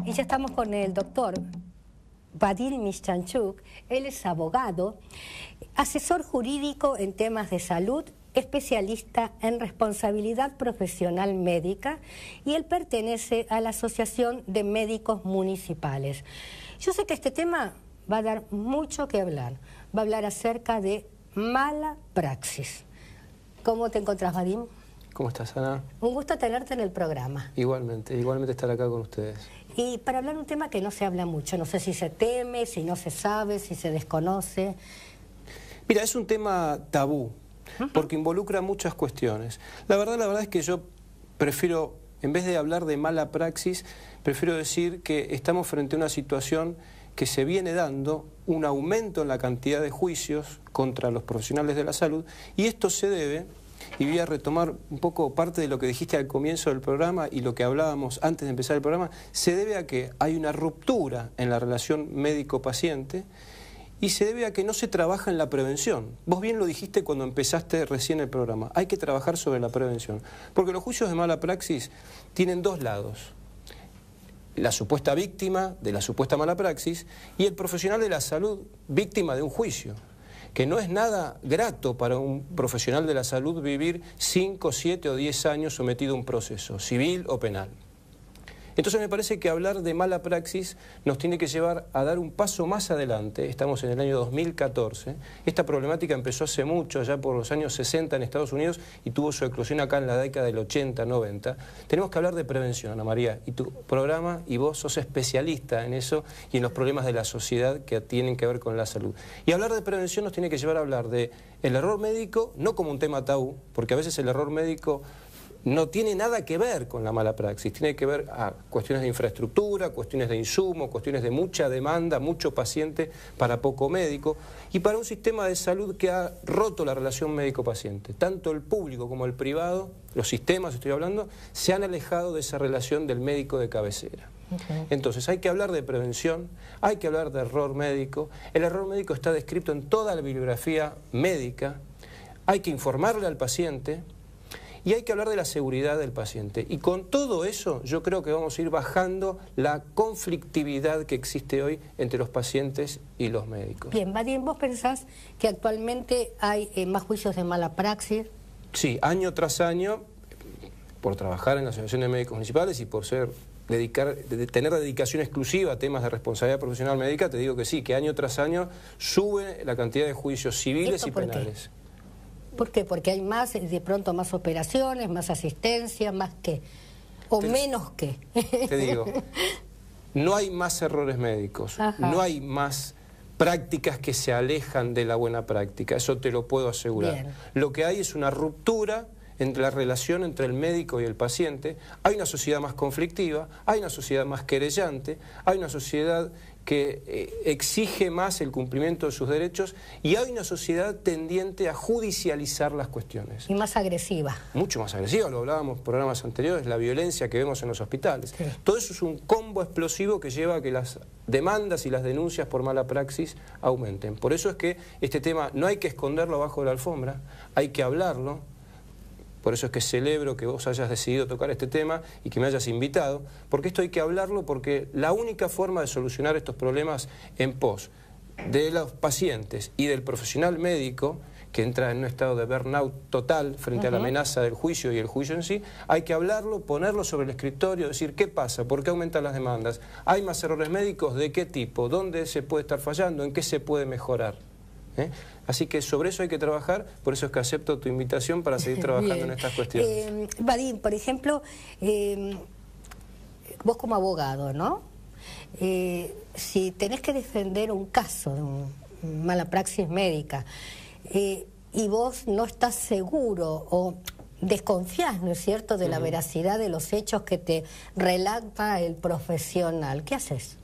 Y ya estamos con el doctor Vadim Mischanchuk. Él es abogado, asesor jurídico en temas de salud, especialista en responsabilidad profesional médica, y él pertenece a la Asociación de Médicos Municipales. Yo sé que este tema va a dar mucho que hablar. Va a hablar acerca de mala praxis. ¿Cómo te encontrás, Vadim? ¿Cómo estás, Ana? Un gusto tenerte en el programa. Igualmente estar acá con ustedes. Y para hablar de un tema que no se habla mucho, no sé si se teme, si no se sabe, si se desconoce. Mira, es un tema tabú, porque involucra muchas cuestiones. La verdad es que yo prefiero, en vez de hablar de mala praxis, prefiero decir que estamos frente a una situación que se viene dando, un aumento en la cantidad de juicios contra los profesionales de la salud, y esto se debe, y voy a retomar un poco parte de lo que dijiste al comienzo del programa y lo que hablábamos antes de empezar el programa, se debe a que hay una ruptura en la relación médico-paciente y se debe a que no se trabaja en la prevención. Vos bien lo dijiste cuando empezaste recién el programa, hay que trabajar sobre la prevención, porque los juicios de mala praxis tienen dos lados: la supuesta víctima de la supuesta mala praxis y el profesional de la salud víctima de un juicio, que no es nada grato para un profesional de la salud vivir 5, 7 o 10 años sometido a un proceso civil o penal. Entonces me parece que hablar de mala praxis nos tiene que llevar a dar un paso más adelante. Estamos en el año 2014. Esta problemática empezó hace mucho, ya por los años 60 en Estados Unidos, y tuvo su eclosión acá en la década del 80, 90. Tenemos que hablar de prevención, Ana María, y tu programa y vos sos especialista en eso y en los problemas de la sociedad que tienen que ver con la salud. Y hablar de prevención nos tiene que llevar a hablar de el error médico, no como un tema tabú, porque a veces el error médico no tiene nada que ver con la mala praxis, tiene que ver a cuestiones de infraestructura, cuestiones de insumo, cuestiones de mucha demanda, mucho paciente para poco médico, y para un sistema de salud que ha roto la relación médico-paciente. Tanto el público como el privado, los sistemas estoy hablando, se han alejado de esa relación del médico de cabecera. Entonces hay que hablar de prevención, hay que hablar de error médico. El error médico está descrito en toda la bibliografía médica, hay que informarle al paciente, y hay que hablar de la seguridad del paciente. Y con todo eso yo creo que vamos a ir bajando la conflictividad que existe hoy entre los pacientes y los médicos. Bien, Vadim, ¿vos pensás que actualmente hay más juicios de mala praxis? Sí, año tras año, por trabajar en la Asociación de Médicos Municipales y por tener dedicación exclusiva a temas de responsabilidad profesional médica, te digo que sí, que año tras año sube la cantidad de juicios civiles y penales. ¿Por qué? Porque hay más, de pronto más operaciones, más asistencia, más que, o menos que. Te digo, no hay más errores médicos, no hay más prácticas que se alejan de la buena práctica, eso te lo puedo asegurar. Bien. Lo que hay es una ruptura entre la relación entre el médico y el paciente. Hay una sociedad más conflictiva, hay una sociedad más querellante, hay una sociedad que exige más el cumplimiento de sus derechos, y hay una sociedad tendiente a judicializar las cuestiones. Y más agresiva. Mucho más agresiva, lo hablábamos en programas anteriores, la violencia que vemos en los hospitales. Sí. Todo eso es un combo explosivo que lleva a que las demandas y las denuncias por mala praxis aumenten. Por eso es que este tema no hay que esconderlo abajo de la alfombra, hay que hablarlo. Por eso es que celebro que vos hayas decidido tocar este tema y que me hayas invitado, porque esto hay que hablarlo, porque la única forma de solucionar estos problemas en pos de los pacientes y del profesional médico, que entra en un estado de burnout total frente a la amenaza del juicio y el juicio en sí, hay que hablarlo, ponerlo sobre el escritorio, decir qué pasa, por qué aumentan las demandas, hay más errores médicos, de qué tipo, dónde se puede estar fallando, en qué se puede mejorar. Así que sobre eso hay que trabajar, por eso es que acepto tu invitación para seguir trabajando en estas cuestiones. Vadim, por ejemplo, vos como abogado, ¿no? Si tenés que defender un caso de mala praxis médica y vos no estás seguro o desconfías, ¿no es cierto?, de la veracidad de los hechos que te relata el profesional, ¿qué haces?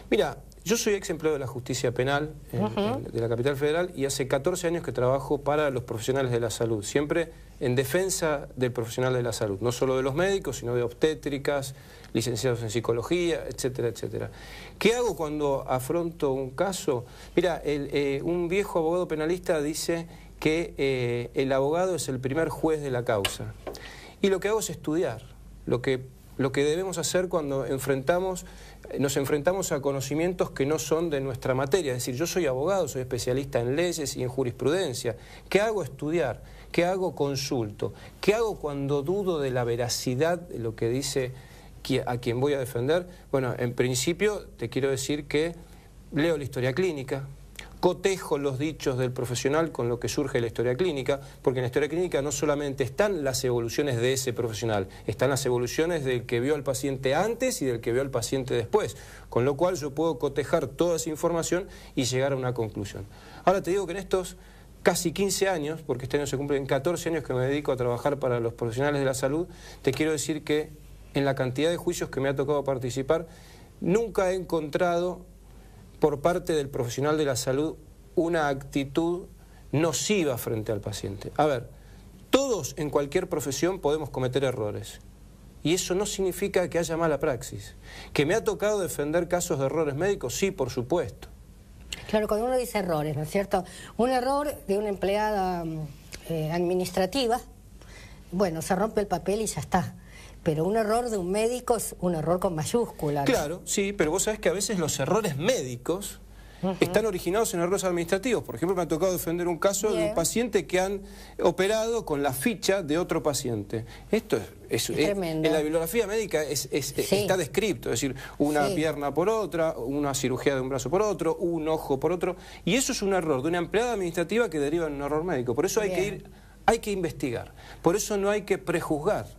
Mira, yo soy ex empleado de la justicia penal de la capital federal, y hace 14 años que trabajo para los profesionales de la salud, siempre en defensa del profesional de la salud, no solo de los médicos, sino de obstétricas, licenciados en psicología, etcétera, etcétera. ¿Qué hago cuando afronto un caso? Mira, un viejo abogado penalista dice que el abogado es el primer juez de la causa, y lo que hago es estudiar. Lo que lo que debemos hacer cuando nos enfrentamos a conocimientos que no son de nuestra materia. Es decir, yo soy abogado, soy especialista en leyes y en jurisprudencia. ¿Qué hago? Estudiar. ¿Qué hago? Consulto. ¿Qué hago cuando dudo de la veracidad de lo que dice a quien voy a defender? Bueno, en principio te quiero decir que leo la historia clínica, cotejo los dichos del profesional con lo que surge de la historia clínica, porque en la historia clínica no solamente están las evoluciones de ese profesional, están las evoluciones del que vio al paciente antes y del que vio al paciente después, con lo cual yo puedo cotejar toda esa información y llegar a una conclusión. Ahora te digo que en estos casi 15 años, porque este año se cumplen 14 años que me dedico a trabajar para los profesionales de la salud, te quiero decir que en la cantidad de juicios que me ha tocado participar, nunca he encontrado por parte del profesional de la salud una actitud nociva frente al paciente. A ver, todos en cualquier profesión podemos cometer errores. Y eso no significa que haya mala praxis. ¿Que me ha tocado defender casos de errores médicos? Sí, por supuesto. Claro, cuando uno dice errores, ¿no es cierto? Un error de una empleada administrativa, bueno, se rompe el papel y ya está. Pero un error de un médico es un error con mayúsculas. Claro, sí, pero vos sabés que a veces los errores médicos están originados en errores administrativos. Por ejemplo, me ha tocado defender un caso de un paciente que han operado con la ficha de otro paciente. Esto es tremendo. En la bibliografía médica está descrito, es decir, una pierna por otra, una cirugía de un brazo por otro, un ojo por otro, y eso es un error de una empleada administrativa que deriva en un error médico. Por eso hay que investigar, por eso no hay que prejuzgar.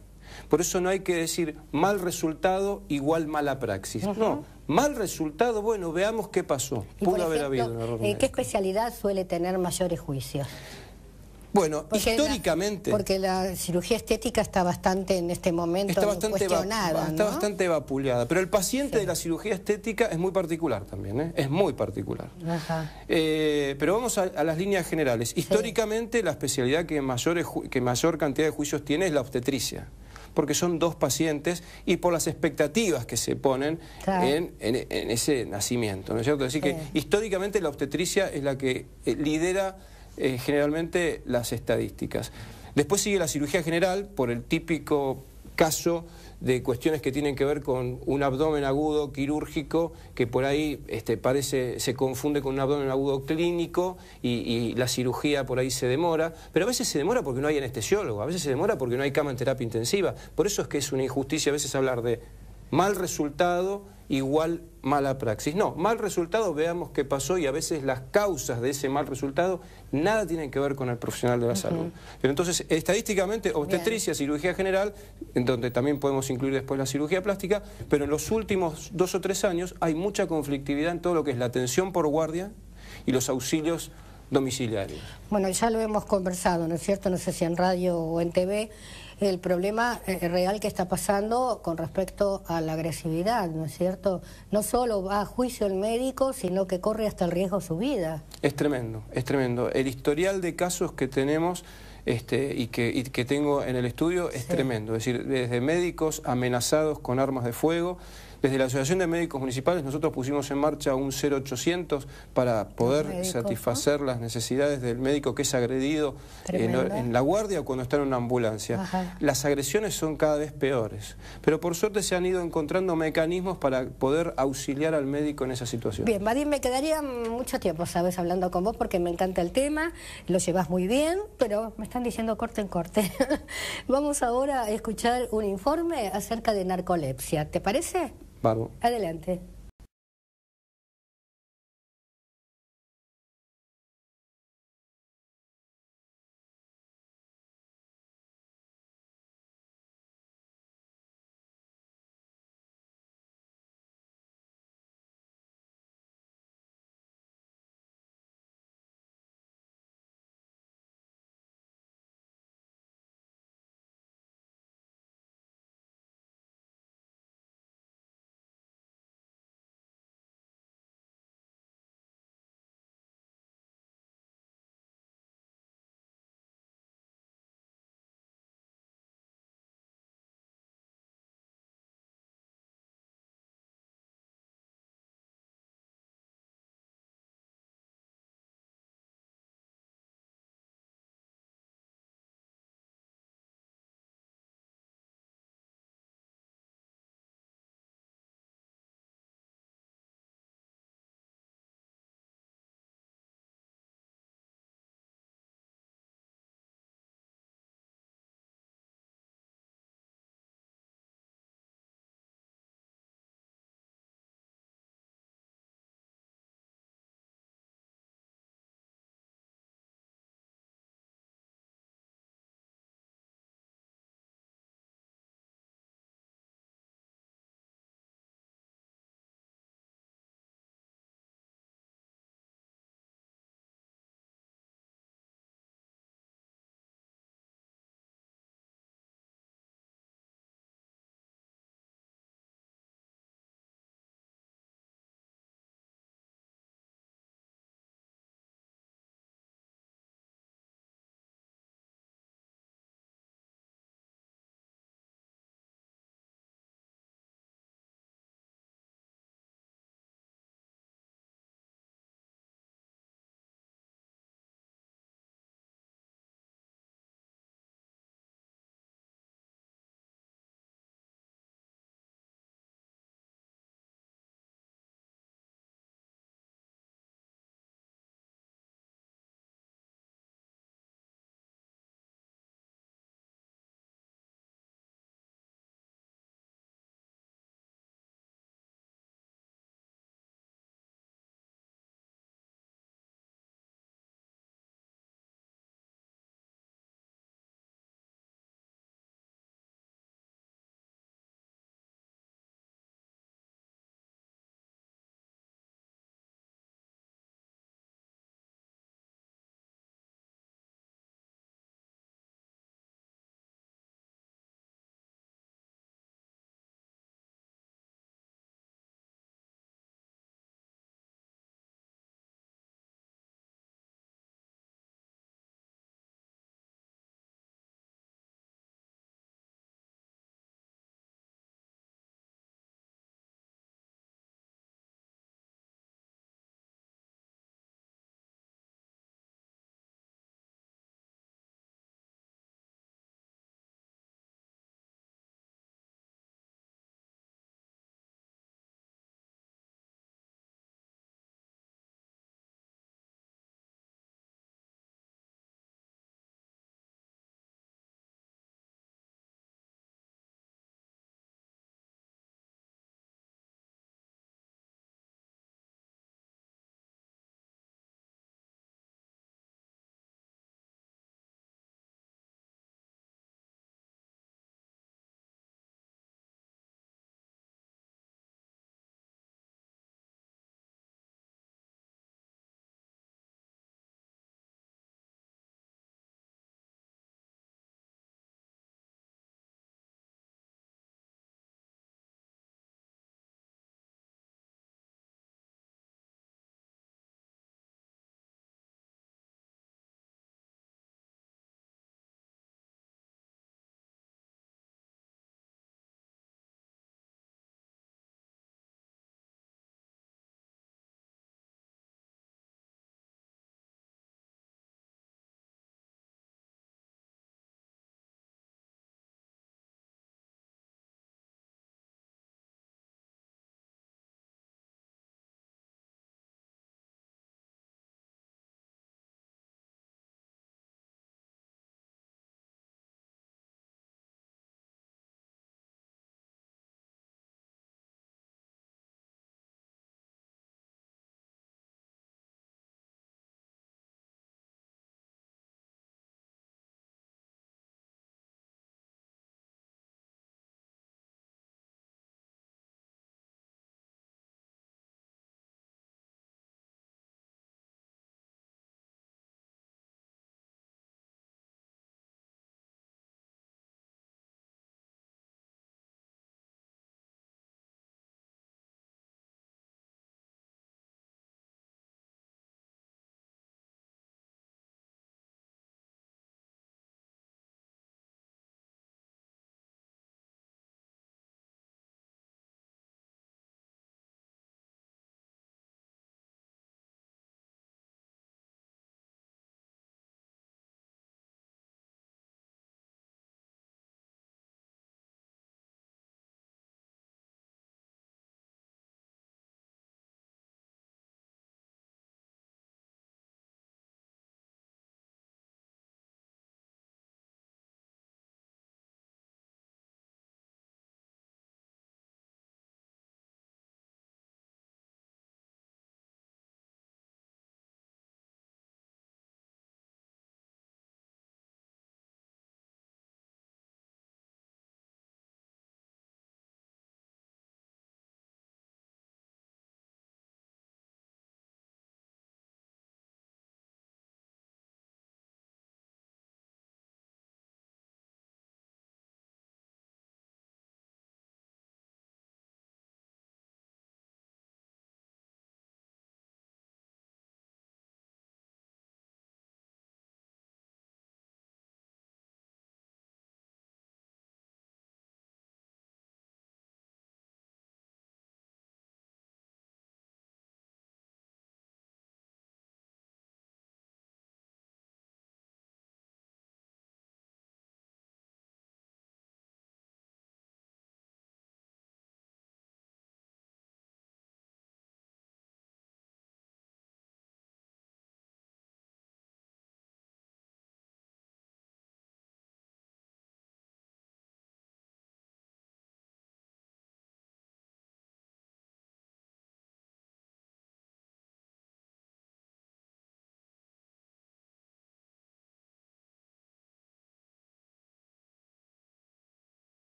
Por eso no hay que decir mal resultado igual mala praxis. No, mal resultado, bueno, veamos qué pasó. Pudo haber habido un error médico. ¿Qué especialidad suele tener mayores juicios? Bueno, históricamente... porque la cirugía estética está bastante en este momento cuestionada, ¿no? Está bastante vapuleada, pero el paciente de la cirugía estética es muy particular también, ¿eh? Es muy particular. Pero vamos a las líneas generales. Históricamente la especialidad que mayor cantidad de juicios tiene es la obstetricia, porque son dos pacientes y por las expectativas que se ponen en ese nacimiento, ¿no es cierto? Es decir, que históricamente la obstetricia es la que lidera generalmente las estadísticas. Después sigue la cirugía general por el típico caso de cuestiones que tienen que ver con un abdomen agudo quirúrgico que por ahí se confunde con un abdomen agudo clínico y la cirugía por ahí se demora, pero a veces se demora porque no hay anestesiólogo, a veces se demora porque no hay cama en terapia intensiva. Por eso es que es una injusticia a veces hablar de mal resultado igual mala praxis. No, mal resultado, veamos qué pasó, y a veces las causas de ese mal resultado nada tienen que ver con el profesional de la salud. Pero entonces, estadísticamente, obstetricia, cirugía general, en donde también podemos incluir después la cirugía plástica, pero en los últimos 2 o 3 años hay mucha conflictividad en todo lo que es la atención por guardia y los auxilios domiciliarios. Bueno, ya lo hemos conversado, ¿no es cierto? No sé si en radio o en TV, el problema real que está pasando con respecto a la agresividad, ¿no es cierto? No solo va a juicio el médico, sino que corre hasta el riesgo de su vida. Es tremendo, es tremendo. El historial de casos que tenemos y que tengo en el estudio es tremendo. Es decir, desde médicos amenazados con armas de fuego. Desde la Asociación de Médicos Municipales nosotros pusimos en marcha un 0800 para poder satisfacer las necesidades del médico que es agredido en la guardia o cuando está en una ambulancia. Las agresiones son cada vez peores, pero por suerte se han ido encontrando mecanismos para poder auxiliar al médico en esa situación. Bien, Vadim, me quedaría mucho tiempo, ¿sabes?, hablando con vos porque me encanta el tema, lo llevas muy bien, pero me están diciendo corte en corte. Vamos ahora a escuchar un informe acerca de narcolepsia, ¿te parece? Bárbaro. Adelante.